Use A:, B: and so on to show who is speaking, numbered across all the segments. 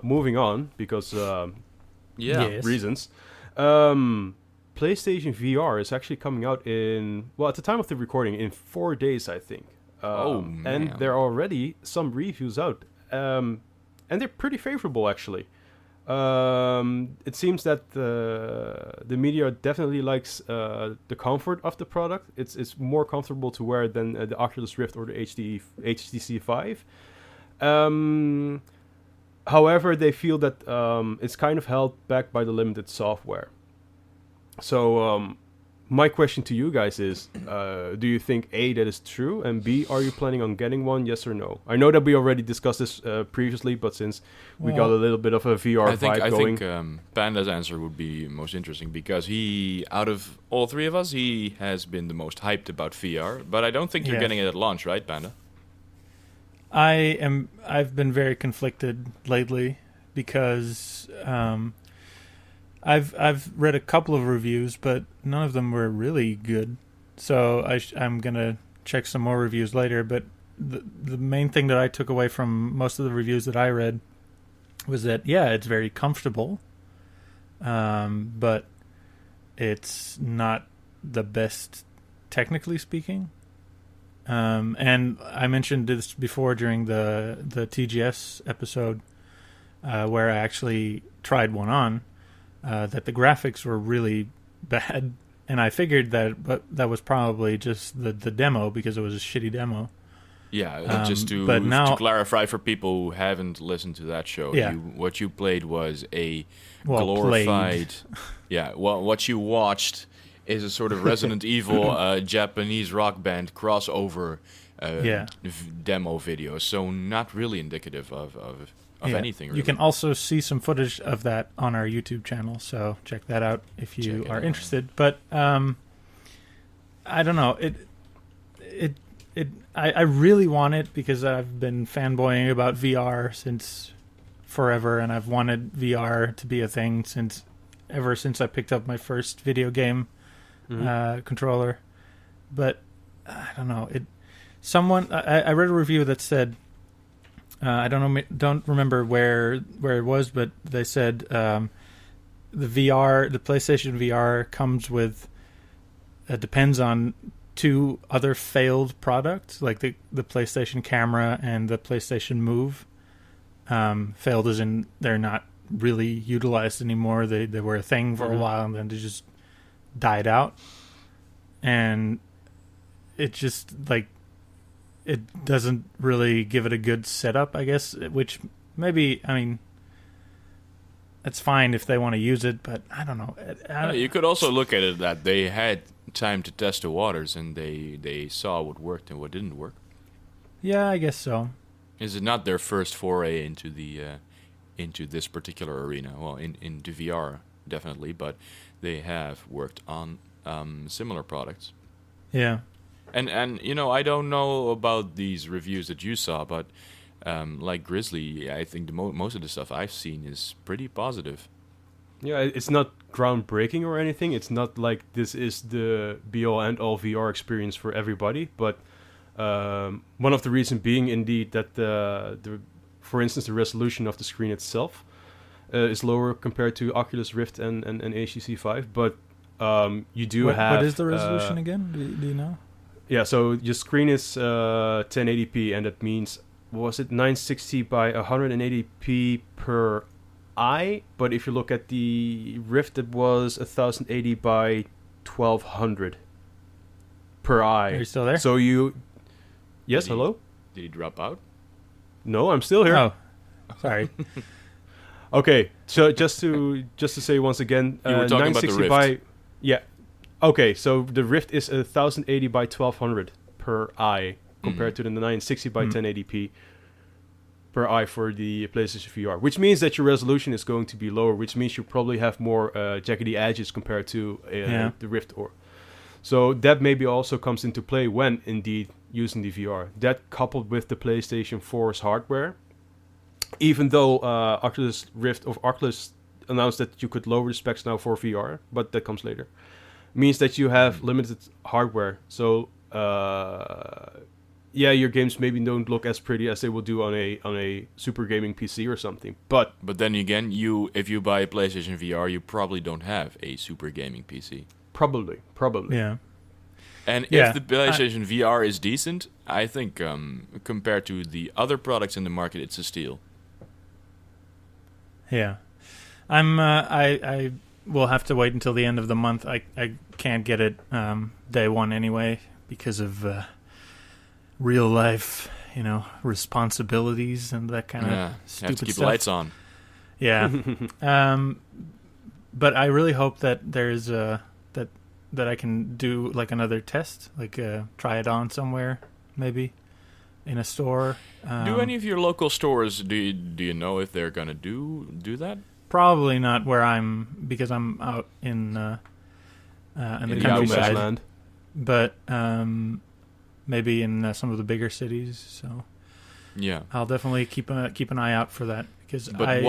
A: moving on because
B: Yeah.
C: Yes.
A: reasons. PlayStation VR is actually coming out at the time of the recording, in 4 days, I think.
B: Oh,
A: And
B: man.
A: there are already some reviews out, and they're pretty favorable actually. It seems that the media definitely likes the comfort of the product. It's more comfortable to wear than the Oculus Rift or the HTC Vive. Um, However, they feel that it's kind of held back by the limited software. So, my question to you guys is: do you think A, that is true, and B, are you planning on getting one? Yes or no? I know that we already discussed this previously, but since we got a
C: Well,
A: little bit of a VR vibe
B: I
A: going,
B: think Panda's answer would be most interesting because he, out of all three of us, he has been the most hyped about VR. But I don't think you're
C: Yes.
B: getting it at launch, right, Panda?
C: I've been very conflicted lately because I've read a couple of reviews, but none of them were really good. So I'm gonna check some more reviews later. But the main thing that I took away from most of the reviews that I read was that it's very comfortable, but it's not the best technically speaking. And I mentioned this before during the TGS episode, where I actually tried one on, that the graphics were really bad, and I figured but that was probably just the demo because it was a shitty demo.
B: Yeah, just
C: but now,
B: to clarify for people who haven't listened to that show, what you played was a glorified. Yeah, well, what you watched is a sort of Resident Evil Japanese rock band crossover demo video, so not really indicative of anything. Really.
C: You can also see some footage of that on our YouTube channel, so check that out if you are interested. But I don't know. I really want it because I've been fanboying about VR since forever, and I've wanted VR to be a thing ever since I picked up my first video game controller. But I don't know. I read a review that said, don't remember where it was, but they said the PlayStation VR comes with depends on two other failed products, like the PlayStation Camera and the PlayStation Move. Failed as in they're not really utilized anymore. They were a thing for a while and then they just died out. And it just it doesn't really give it a good setup, I guess, which maybe, I mean, it's fine if they want to use it, but I don't know.
B: You could also look at it that they had time to test the waters and they saw what worked and what didn't work.
C: Yeah, I guess so.
B: Is it not their first foray into this particular arena? Well, into VR, definitely, but they have worked on similar products.
C: Yeah.
B: And I don't know about these reviews that you saw, but like Grizzly, I think most of the stuff I've seen is pretty positive.
A: Yeah, it's not groundbreaking or anything. It's not like this is the be-all end-all VR experience for everybody. But one of the reasons being indeed that for instance, the resolution of the screen itself is lower compared to Oculus Rift and HTC Vive. But you do have...
C: What is the resolution again? Do you know?
A: Yeah, so your screen is 1080p, and that means, was it 960 by 180p per eye? But if you look at the Rift, it was 1080 by 1200 per eye.
C: Are you still there?
A: So Yes, hello?
B: Did he drop out?
A: No, I'm still here.
C: Oh, sorry.
A: Okay, so just to say once again,
B: you were talking about the Rift.
A: by... Yeah. Okay, so the Rift is 1080 by 1200 per eye compared to the 960 by 1080p per eye for the PlayStation VR, which means that your resolution is going to be lower, which means you probably have more jaggedy edges compared to the Rift. So that maybe also comes into play when indeed using the VR. That coupled with the PlayStation 4's hardware, even though Oculus Rift of Oculus announced that you could lower the specs now for VR, but that comes later, means that you have limited hardware. So your games maybe don't look as pretty as they will do on a super gaming PC or something. But
B: then again, if you buy a PlayStation VR, you probably don't have a super gaming PC.
A: Probably.
C: Yeah.
B: And if the PlayStation VR is decent, I think compared to the other products in the market, it's a steal.
C: Yeah. I will have to wait until the end of the month. I can't get it day one anyway because of real life, responsibilities and that kind of stupid stuff.
B: Have to keep the lights on.
C: Yeah. But I really hope that there's that I can do like another test, like try it on somewhere, maybe in a store.
B: Do any of your local stores, do you know if they're gonna do that?
C: Probably not because I'm out in the countryside.
A: Land.
C: But maybe in some of the bigger cities. So
B: yeah,
C: I'll definitely keep an eye out for that because.
B: But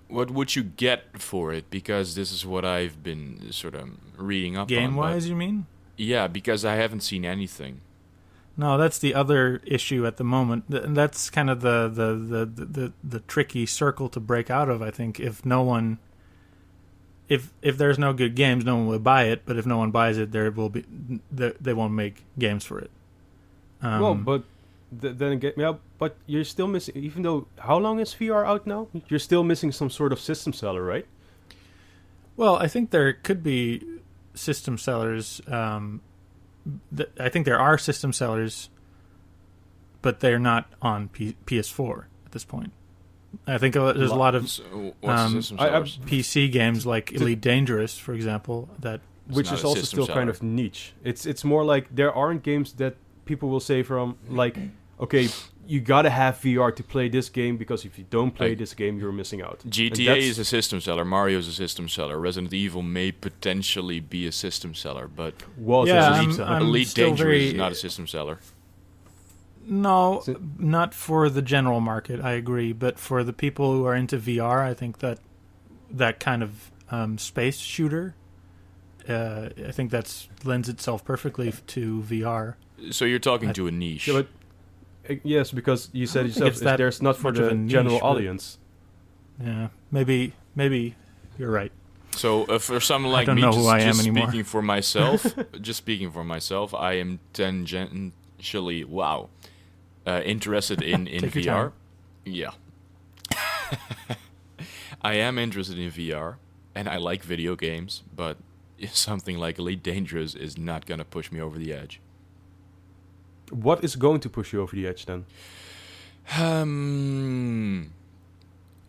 B: what would you get for it? Because this is what I've been sort of reading up on.
C: Game-wise, you mean?
B: Yeah, because I haven't seen anything.
C: No, that's the other issue at the moment. That's kind of the tricky circle to break out of. I think if there's no good games, no one will buy it. But if no one buys it, they won't make games for it.
A: But then again, but you're still missing. Even though, how long is VR out now? You're still missing some sort of system seller, right?
C: Well, I think there could be system sellers. I think there are system sellers, but they're not on PS4 at this point. I think there's a lot of PC games like Elite Dangerous, for example,
A: which is also still kind of niche. It's more like there aren't games that people will say from like, okay, you gotta have VR to play this game because if you don't play this game, you're missing out.
B: GTA is a system seller. Mario is a system seller. Resident Evil may potentially be a system seller, but Elite Dangerous is not a system seller.
C: No, not for the general market. I agree, but for the people who are into VR, I think that kind of space shooter, I think that lends itself perfectly to VR.
B: So you're talking to a niche.
A: Yeah, but, yes, because you said yourself there's not for the general audience.
C: Yeah, maybe you're right.
B: So for someone like me, just speaking for myself, I am tangentially interested in VR. Yeah, I am interested in VR, and I like video games, but something like Elite Dangerous is not going to push me over the edge.
A: What is going to push you over the edge then?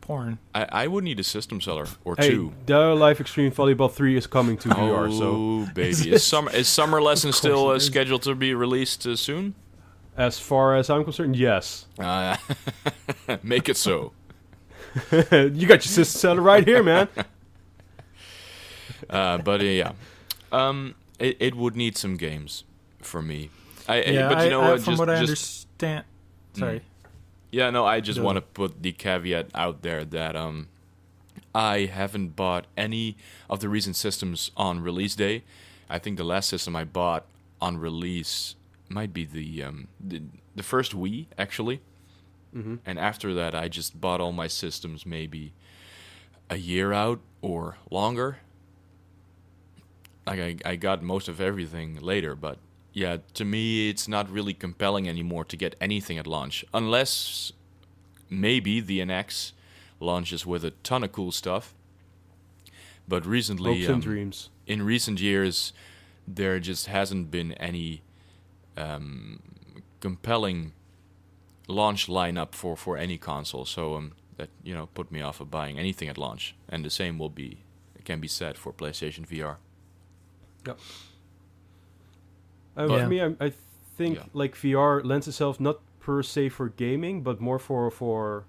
C: Porn.
B: I would need a system seller or
A: Hey,
B: two.
A: Life Extreme Volleyball 3 is coming to VR, so...
B: Oh, baby. Is Summer Lesson still scheduled to be released soon?
A: As far as I'm concerned, yes.
B: Make it so.
A: You got your system seller right here, man.
B: But yeah. It would need some games for me. But
C: from what I understand... Sorry.
B: Yeah, no, I just want to put the caveat out there that I haven't bought any of the recent systems on release day. I think the last system I bought on release might be the first Wii, actually. Mm-hmm. And after that, I just bought all my systems maybe a year out or longer. Like I got most of everything later, but yeah, to me, it's not really compelling anymore to get anything at launch. Unless maybe the NX launches with a ton of cool stuff. But recently,
A: hopes and dreams.
B: In recent years, there just hasn't been any compelling launch lineup for any console. So that put me off of buying anything at launch. And the same can be said for PlayStation VR.
A: Yep. For me, I think like VR lends itself not per se for gaming, but more for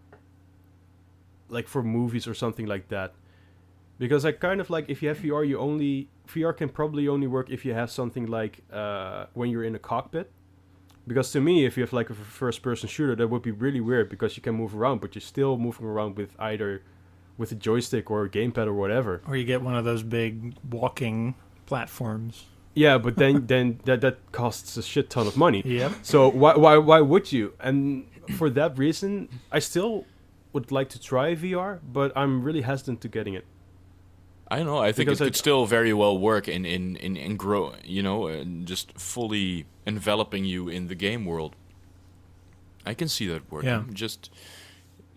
A: movies or something like that. Because I kind of like if you have VR, VR can probably only work if you have something like when you're in a cockpit. Because to me, if you have like a first-person shooter, that would be really weird because you can move around, but you're still moving around with either with a joystick or a gamepad or whatever.
C: Or you get one of those big walking platforms.
A: Yeah, but then that costs a shit ton of money.
C: Yep.
A: So why would you? And for that reason, I still would like to try VR, but I'm really hesitant to getting it.
B: I don't know. I think it could still very well work in grow. Just fully enveloping you in the game world. I can see that working.
C: Yeah.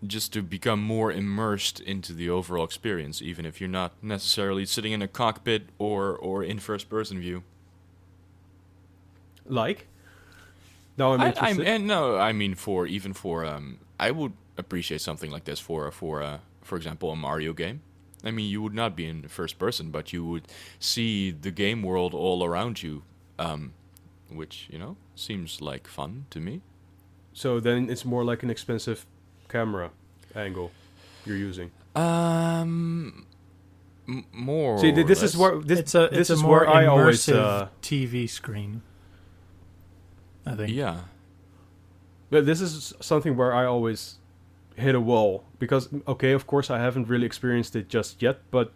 B: Just to become more immersed into the overall experience, even if you're not necessarily sitting in a cockpit or in first-person view.
A: Like? Now I'm interested.
B: I would appreciate something like this for example, a Mario game. I mean, you would not be in first person, but you would see the game world all around you, which seems like fun to me.
A: So then it's more like an expensive camera angle you're using.
B: More.
A: See, this is where this is where I always
C: TV screen. I think.
B: Yeah.
A: But this is something where I always hit a wall because of course I haven't really experienced it just yet, but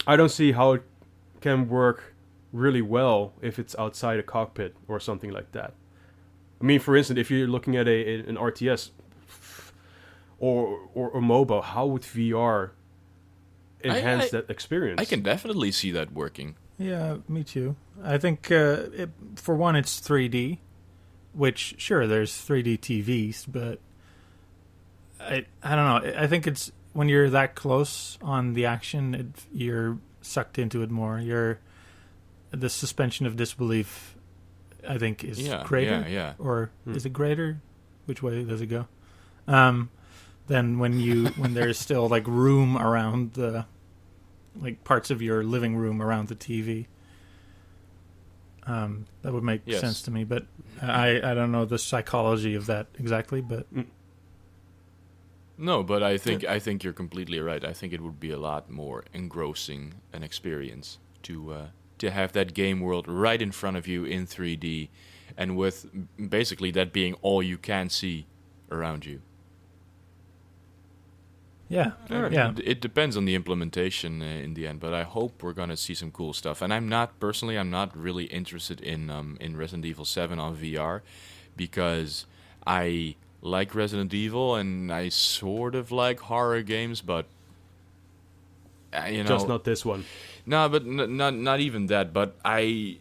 A: I don't see how it can work really well if it's outside a cockpit or something like that. I mean, for instance, if you're looking at an RTS or mobile, how would VR enhance that experience?
B: I can definitely see that working.
C: Yeah, me too. I think for one, it's 3D, which sure there's 3D TVs, but I don't know. I think it's when you're that close on the action, you're sucked into it more. The suspension of disbelief, I think, is greater.
B: Yeah.
C: Or is it greater? Which way does it go? Then when there's still like room around like parts of your living room around the TV. That would make sense to me, but I don't know the psychology of that exactly, but
B: no, but I think you're completely right. I think it would be a lot more engrossing an experience to have that game world right in front of you in 3D, and with basically that being all you can see around you.
C: Yeah, yeah.
B: It depends on the implementation in the end, but I hope we're gonna see some cool stuff. And I'm not really interested in Resident Evil 7 on VR, because I like Resident Evil and I sort of like horror games, but
A: just not this one.
B: No, but not even that. But I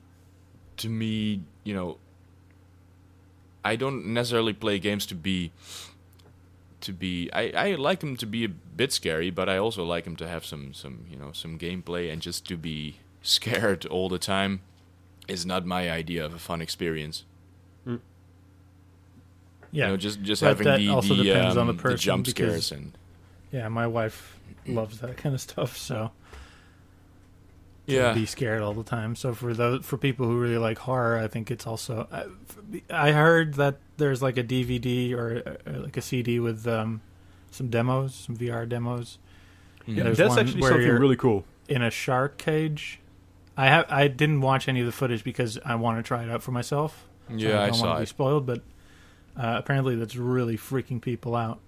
B: don't necessarily play games to be. I like them to be a bit scary, but I also like them to have some gameplay, and just to be scared all the time is not my idea of a fun experience.
C: Yeah,
B: just having
C: depends on the person,
B: the jump scares and.
C: Yeah, my wife loves that kind of stuff, so
B: be
C: scared all the time. So for people who really like horror, I think it's also. I heard that there's like a DVD or like a CD with some demos, some VR demos.
A: Yeah, that's actually something really cool.
C: In a shark cage. I didn't watch any of the footage because I want to try it out for myself. So
B: yeah, I
C: don't want to be
B: it.
C: spoiled, but apparently that's really freaking people out,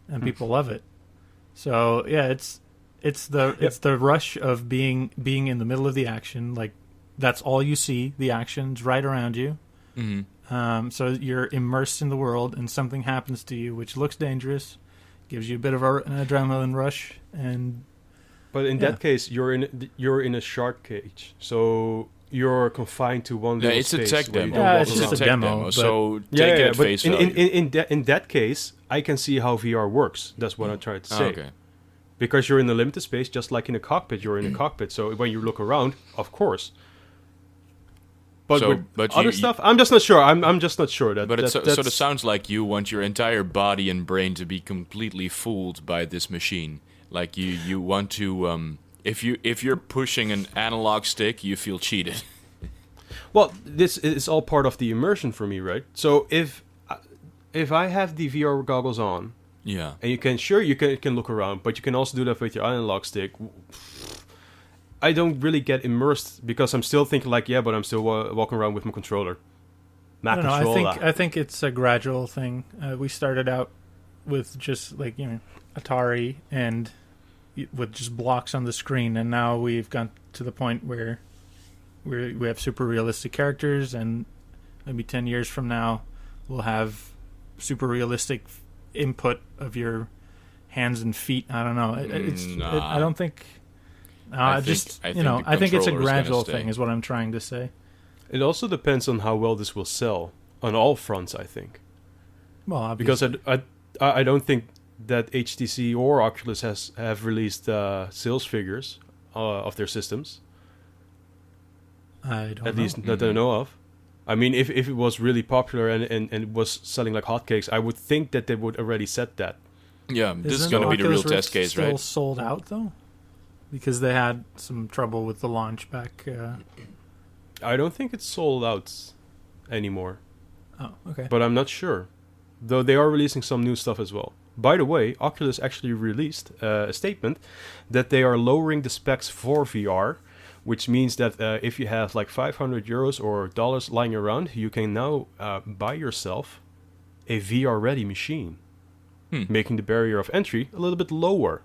C: and people love it. So yeah, it's the rush of being in the middle of the action. Like that's all you see. The action's right around you.
B: Mm-hmm.
C: So you're immersed in the world, and something happens to you which looks dangerous, gives you a bit of an adrenaline rush, and.
A: But in that case, you're in a shark cage, so you're confined to one little space.
B: It's a tech demo.
C: Yeah, it's just a demo.
B: So take it at face value.
A: In that case, I can see how VR works. That's what I'm trying to say.
B: Okay.
A: Because you're in a limited space, just like in a cockpit, you're in a cockpit. So when you look around, of course. But other stuff, I'm just not sure. I'm just not sure that.
B: But it sort of sounds like you want your entire body and brain to be completely fooled by this machine. Like you want to, if you're pushing an analog stick, you feel cheated.
A: Well, this is all part of the immersion for me, right? So if I have the VR goggles on,
B: yeah,
A: and you can look around, but you can also do that with your analog stick. I don't really get immersed because I'm still thinking like, but I'm still walking around with my controller.
C: I think it's a gradual thing. We started out with just like Atari and with just blocks on the screen, and now we've gone to the point where we have super realistic characters, and maybe 10 years from now, we'll have super realistic input of your hands and feet. I don't know. I don't think. I think it's a gradual thing, is what I'm trying to say.
A: It also depends on how well this will sell on all fronts, I think.
C: Well, obviously.
A: Because I don't think that HTC or Oculus have released sales figures of their systems.
C: I don't know.
A: At least that I know of. I mean, if it was really popular and it was selling like hotcakes, I would think that they would already set that.
B: Yeah, this is going to be the real test case, right?
C: Still sold out, though? Because they had some trouble with the launch back...
A: I don't think it's sold out anymore.
C: Oh, okay.
A: But I'm not sure. Though they are releasing some new stuff as well. By the way, Oculus actually released a statement that they are lowering the specs for VR, which means that if you have like 500 euros or dollars lying around, you can now buy yourself a VR-ready machine, making the barrier of entry a little bit lower,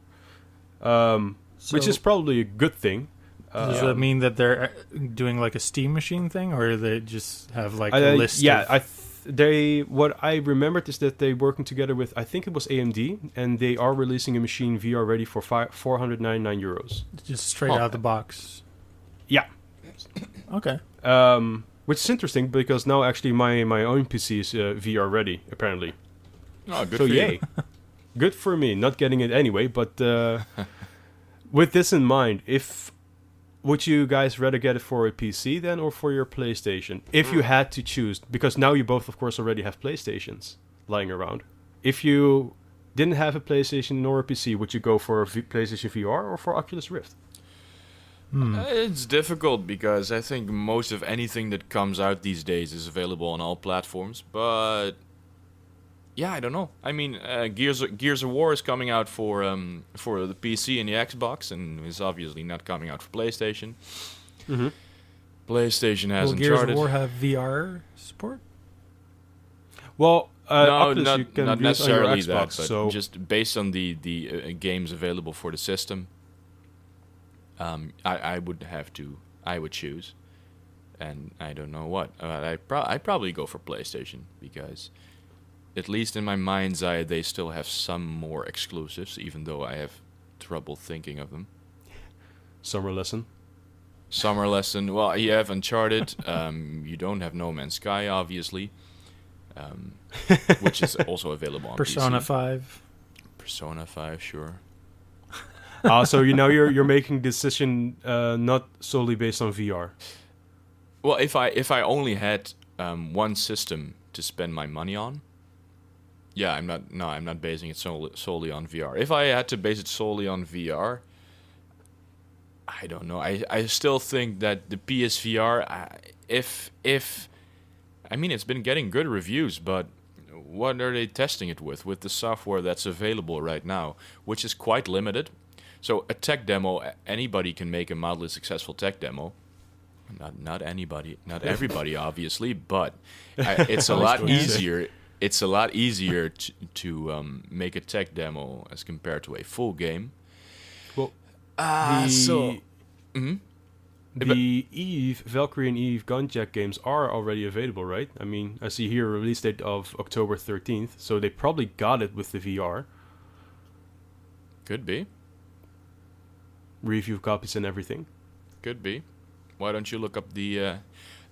A: which is probably a good thing.
C: Does that mean that they're doing like a Steam machine thing, or they just have like a list?
A: Yeah, what I remembered is that they're working together with, I think it was AMD, and they are releasing a machine VR ready for 499 euros.
C: Just straight out the box.
A: Yeah.
C: Okay.
A: Which is interesting because now actually my own PC is VR ready, apparently.
B: Oh, good for you.
A: Yay. Good for me, not getting it anyway, but with this in mind, would you guys rather get it for a PC then or for your PlayStation? If you had to choose, because now you both, of course, already have PlayStations lying around. If you didn't have a PlayStation nor a PC, would you go for a PlayStation VR or for Oculus Rift?
B: It's difficult because I think most of anything that comes out these days is available on all platforms. But yeah, I don't know. I mean, Gears of War is coming out for the PC and the Xbox, and is obviously not coming out for PlayStation.
A: Mm-hmm.
B: PlayStation has
C: Will
B: Uncharted.
C: Gears of War have VR support?
A: Well,
B: No,
A: Oculus you can
B: not
A: use on your
B: necessarily
A: Xbox,
B: that, but
A: so
B: just based on the games available for the system, I would choose, and I don't know what. I'd probably go for PlayStation because, at least in my mind's eye, they still have some more exclusives, even though I have trouble thinking of them.
A: Summer Lesson.
B: Well, you have Uncharted. You don't have No Man's Sky, obviously, which is also available on
C: Persona
B: PC.
C: 5.
B: Persona 5, sure.
A: So you're making a decision not solely based on VR.
B: Well, if I only had one system to spend my money on, yeah, I'm not basing it solely on VR. If I had to base it solely on VR, I don't know. I still think that the PSVR, I mean, it's been getting good reviews, but what are they testing it with? With the software that's available right now, which is quite limited. So a tech demo, anybody can make a mildly successful tech demo. Not anybody, not everybody, obviously, but it's a lot easier. It's a lot easier to make a tech demo as compared to a full game.
A: Well, the Eve, Valkyrie and Eve Gunjack games are already available, right? I mean, I see here a release date of October 13th, so they probably got it with the VR.
B: Could be.
A: Review copies and everything.
B: Could be. Why don't you look up the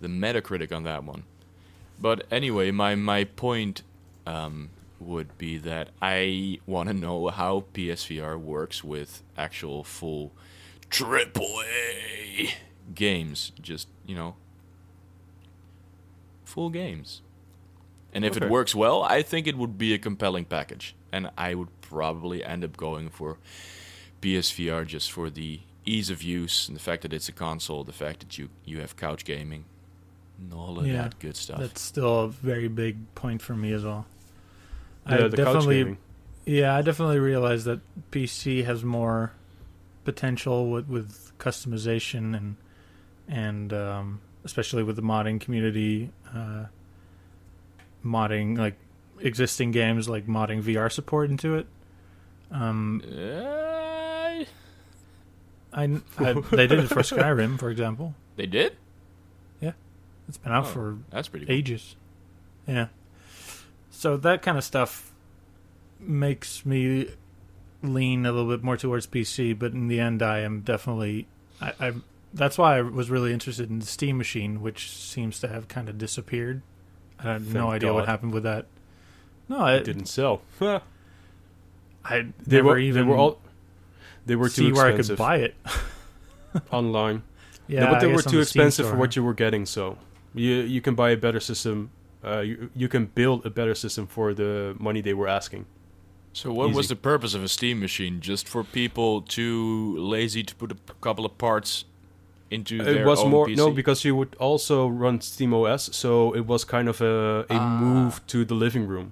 B: Metacritic on that one? But anyway, my point would be that I want to know how PSVR works with actual full AAA games. Just, full games. And if it works well, I think it would be a compelling package. And I would probably end up going for PSVR just for the ease of use and the fact that it's a console, the fact that you have couch gaming, and all of that good stuff.
C: That's still a very big point for me as well.
A: Yeah, the couch gaming.
C: Yeah, I definitely realize that PC has more potential with customization and especially with the modding community, modding like existing games, like modding VR support into it. They did it for Skyrim, for example.
B: They did?
C: It's been out for
B: that's pretty cool.
C: ages. Yeah. So that kind of stuff makes me lean a little bit more towards PC, but in the end, I am definitely... that's why I was really interested in the Steam Machine, which seems to have kind of disappeared. I have no idea what happened with that. No,
A: it didn't sell.
C: I
A: they
C: never
A: were
C: even
A: they were
C: see
A: too
C: where
A: expensive.
C: I could buy it
A: online.
C: Yeah,
A: no, but they
C: I
A: were
C: guess on
A: too
C: the Steam
A: expensive
C: store,
A: for what you were getting. So you can buy a better system. You can build a better system for the money they were asking.
B: So what was the purpose of a Steam machine? Just for people too lazy to put a couple of parts into their own PC?
A: No, because you would also run SteamOS, so it was kind of a move to the living room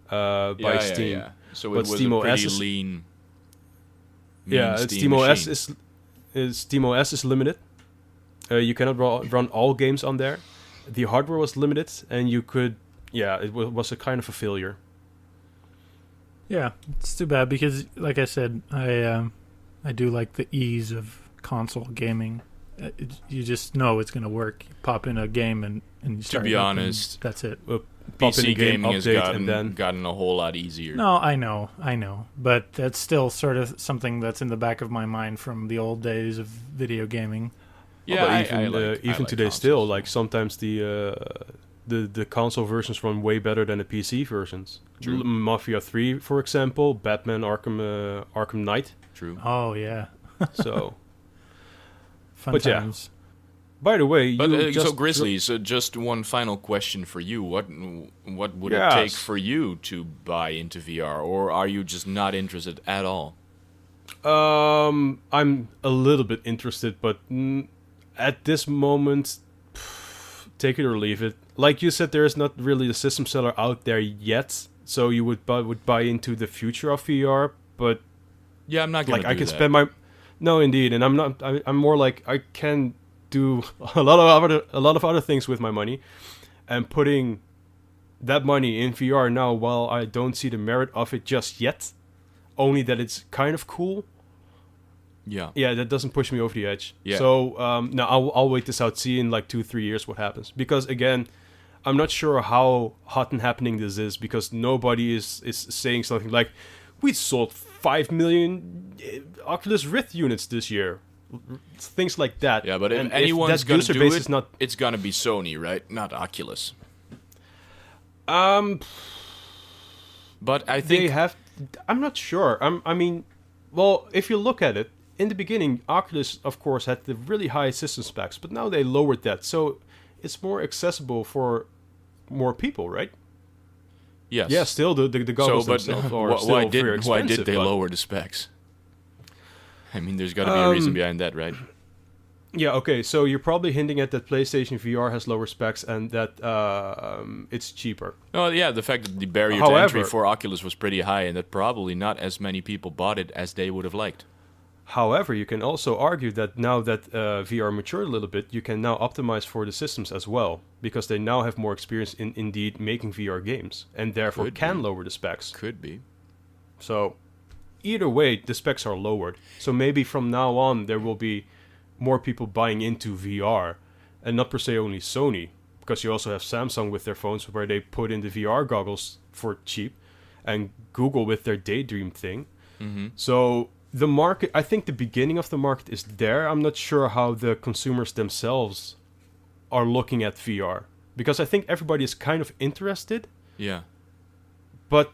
A: by Steam.
B: Yeah. So
A: but
B: it was
A: SteamOS
B: a pretty lean Steam
A: SteamOS
B: machine.
A: SteamOS is limited. You cannot run all games on there. The hardware was limited, and you could... Yeah, it was a kind of a failure.
C: Yeah, it's too bad because, like I said, I do like the ease of console gaming. You just know it's going to work. You pop in a game and you start.
B: To be honest,
C: that's it.
B: PC gaming has gotten a whole lot easier.
C: No, I know, but that's still sort of something that's in the back of my mind from the old days of video gaming.
A: Yeah, even today consoles. Still, like sometimes the console versions run way better than the PC versions.
B: True.
A: Mafia 3, for example, Batman Arkham Knight.
B: True.
C: Oh yeah.
A: So
C: fun times.
A: Yeah. By the way,
B: so Grizzly, so just one final question for you. What would it take for you to buy into VR, or are you just not interested at all?
A: I'm a little bit interested, but at this moment, take it or leave it. Like you said, there is not really a system seller out there yet, so you would buy into the future of VR. But
B: yeah, I'm not gonna.
A: Like I can spend my no, indeed, and I'm not. I'm more like I can do a lot of other things with my money, and putting that money in VR now, while I don't see the merit of it just yet, only that it's kind of cool. Yeah, that doesn't push me over the edge.
B: Yeah.
A: So no, I'll wait this out, see in like 2-3 years what happens. Because again, I'm not sure how hot and happening this is, because nobody is saying something like, we sold 5 million Oculus Rift units this year. Things like that.
B: Yeah, but if anyone's going to do it, it's going to be Sony, right? Not Oculus. But I think...
A: They have... I'm not sure. I mean, well, if you look at it, in the beginning, Oculus, of course, had the really high system specs, but now they lowered that, so it's more accessible for more people, right?
B: Yes.
A: Yeah, still the goggles themselves are still very expensive.
B: Why did they lower the specs? I mean, there's got to be a reason behind that, right?
A: Yeah, okay, so you're probably hinting at that PlayStation VR has lower specs and that it's cheaper.
B: Oh, yeah, the fact that the barrier to entry for Oculus was pretty high and that probably not as many people bought it as they would have liked.
A: However, you can also argue that now that VR matured a little bit, you can now optimize for the systems as well, because they now have more experience in indeed making VR games, and therefore lower the specs.
B: Could be.
A: So, either way, the specs are lowered. So maybe from now on, there will be more people buying into VR, and not per se only Sony, because you also have Samsung with their phones where they put in the VR goggles for cheap, and Google with their Daydream thing.
B: Mm-hmm.
A: So the market, I think the beginning of the market is there. I'm not sure how the consumers themselves are looking at VR, because I think everybody is kind of interested.
B: Yeah.
A: But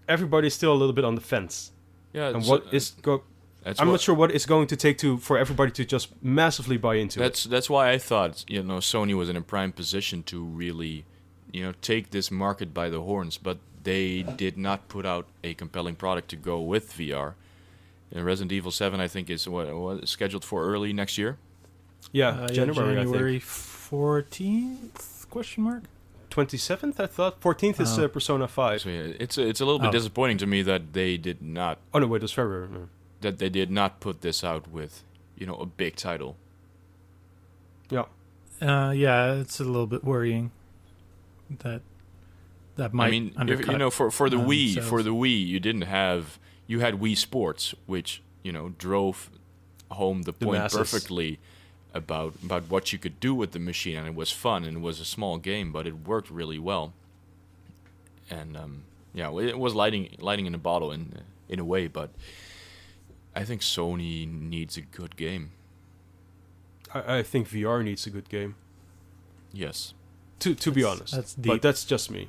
A: everybody's still a little bit on the fence.
B: Yeah.
A: And I'm not sure what it's going to take for everybody to just massively buy into it.
B: That's why I thought, Sony was in a prime position to really, take this market by the horns, but they did not put out a compelling product to go with VR. And Resident Evil 7, I think, is what scheduled for early next year.
A: Yeah,
C: January 14th? Question mark.
A: 27th, I thought. 14th is Persona 5.
B: So yeah, it's a little bit disappointing to me that they did not.
A: Oh no, wait, it's February. No.
B: That they did not put this out with, a big title.
A: Yeah.
C: Yeah, it's a little bit worrying. That might undercut.
B: For the Wii, you had Wii Sports, which drove home the point
A: masses.
B: perfectly. about what you could do with the machine, and it was fun, and it was a small game, but it worked really well. And it was lighting in a bottle in a way, but I think Sony needs a good game.
A: I think VR needs a good game.
B: Yes.
A: To be honest, but that's just me.